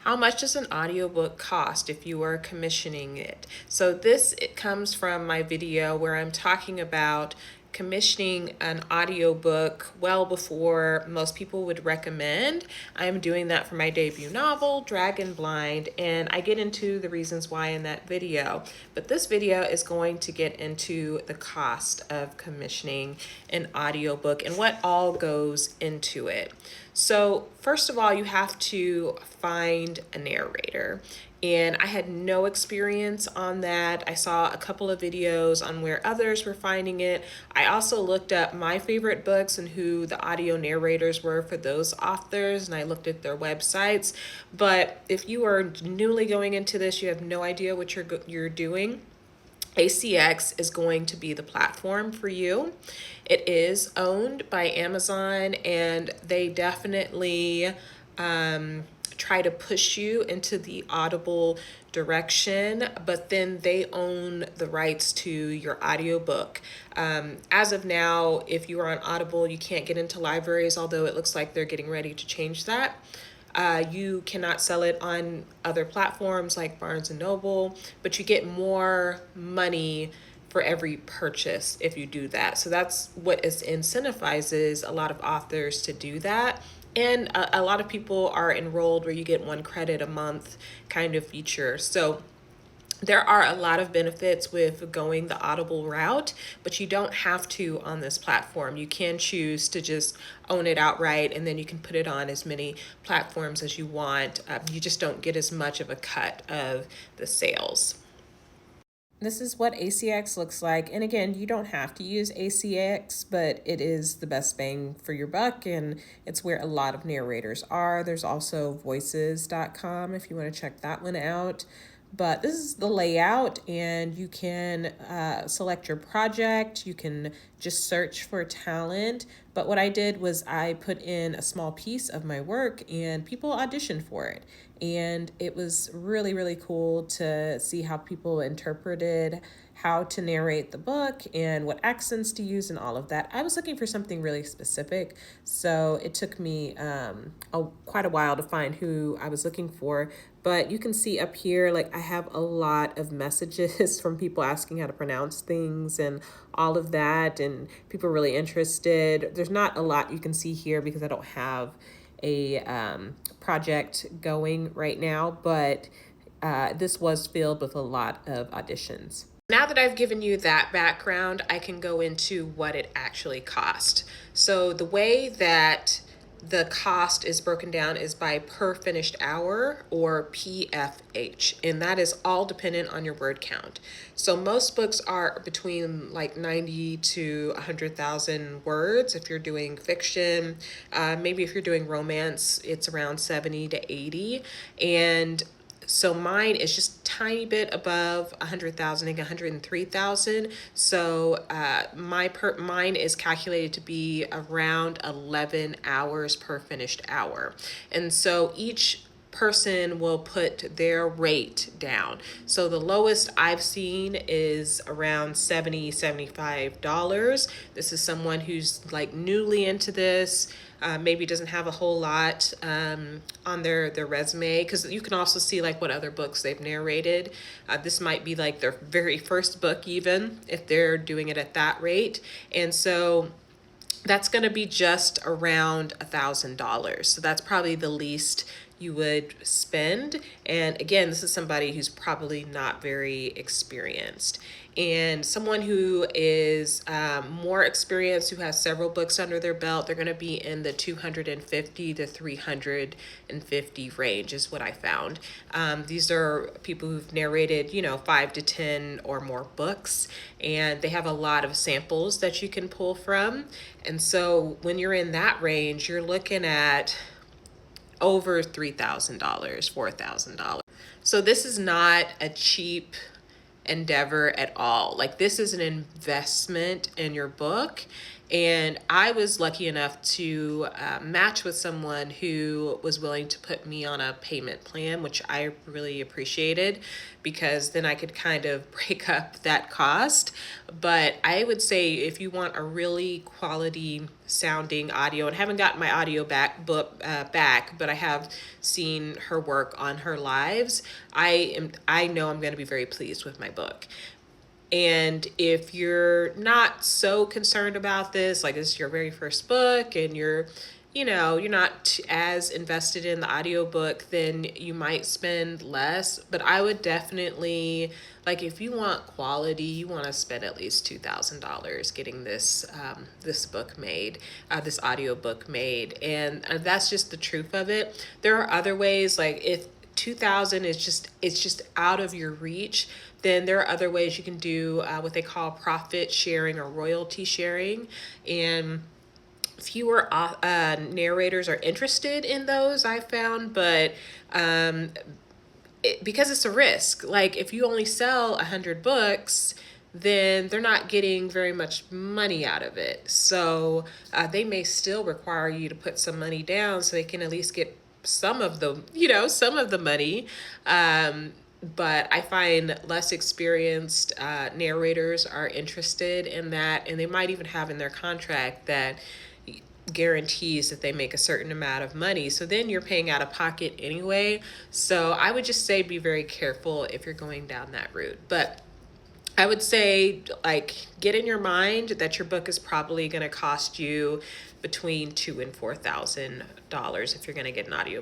How much does an audiobook cost if you are commissioning it? So it comes from my video where I'm talking about commissioning an audiobook well before most people would recommend. I'm doing that for my debut novel, Dragon Blind, and I get into the reasons why in that video. But this video is going to get into the cost of commissioning an audiobook and what all goes into it. So first of all, you have to find a narrator. And I had no experience on that. I saw a couple of videos on where others were finding it. I also looked up my favorite books and who the audio narrators were for those authors, and I looked at their websites. But if you are newly going into this, you have no idea what you're doing, ACX is going to be the platform for you. It is owned by Amazon, and they definitely try to push you into the Audible direction, but then they own the rights to your audiobook. As of now, if you are on Audible, you can't get into libraries, although it looks like they're getting ready to change that. You cannot sell it on other platforms like Barnes and Noble, but you get more money for every purchase if you do that. So that's what incentivizes a lot of authors to do that. And a lot of people are enrolled where you get 1 credit a month kind of feature. So there are a lot of benefits with going the Audible route, but you don't have to on this platform. You can choose to just own it outright, and then you can put it on as many platforms as you want. You just don't get as much of a cut of the sales. This is what ACX looks like. And again, you don't have to use ACX, but it is the best bang for your buck, and it's where a lot of narrators are. There's also voices.com if you want to check that one out. But this is the layout, and you can select your project. You can just search for talent. But what I did was I put in a small piece of my work, and people auditioned for it. And it was really, really cool to see how people interpreted how to narrate the book and what accents to use and all of that. I was looking for something really specific, so it took me quite a while to find who I was looking for. But you can see up here, like I have a lot of messages from people asking how to pronounce things and all of that, and people are really interested. There's not a lot you can see here because I don't have a project going right now, but this was filled with a lot of auditions. Now that I've given you that background, I can go into what it actually cost. So the way that the cost is broken down is by per finished hour, or PFH, and that is all dependent on your word count. So most books are between like 90 to 100,000 words if you're doing fiction. Maybe if you're doing romance, it's around 70 to 80. And so mine is just a tiny bit above 100,000, like 103,000. So mine is calculated to be around 11 hours per finished hour. And so each person will put their rate down. So the lowest I've seen is around $75. This is someone who's like newly into this, maybe doesn't have a whole lot on their resume, because you can also see like what other books they've narrated. This might be like their very first book, even if they're doing it at that rate. And so that's going to be just around $1,000. So that's probably the least you would spend. And again, this is somebody who's probably not very experienced. And someone who is more experienced, who has several books under their belt, they're going to be in the 250 to 350 range is what I found. These are people who've narrated, 5 to 10 or more books, and they have a lot of samples that you can pull from. And so when you're in that range, you're looking at over $3,000, $4,000. So this is not a cheap endeavor at all. Like, this is an investment in your book, And I was lucky enough to match with someone who was willing to put me on a payment plan, which I really appreciated because then I could kind of break up that cost. But I would say if you want a really quality sounding audio, and I haven't gotten my audio back, but I have seen her work on her lives, I know I'm going to be very pleased with my book. And if you're not so concerned about this, like this is your very first book and you're not as invested in the audiobook, then you might spend less. But I would definitely, like if you want quality, you want to spend at least $2,000 getting this book made, this audiobook made. And that's just the truth of it. There are other ways, like if 2000 is just out of your reach, then there are other ways you can do what they call profit sharing or royalty sharing. And fewer narrators are interested in those, I found, but because it's a risk. Like if you only sell 100 books, then they're not getting very much money out of it. So they may still require you to put some money down so they can at least get some of the money. But I find less experienced narrators are interested in that, and they might even have in their contract that guarantees that they make a certain amount of money. So then you're paying out of pocket anyway. So I would just say be very careful if you're going down that route. But I would say, like, get in your mind that your book is probably going to cost you between $2,000 and $4,000 if you're going to get an audio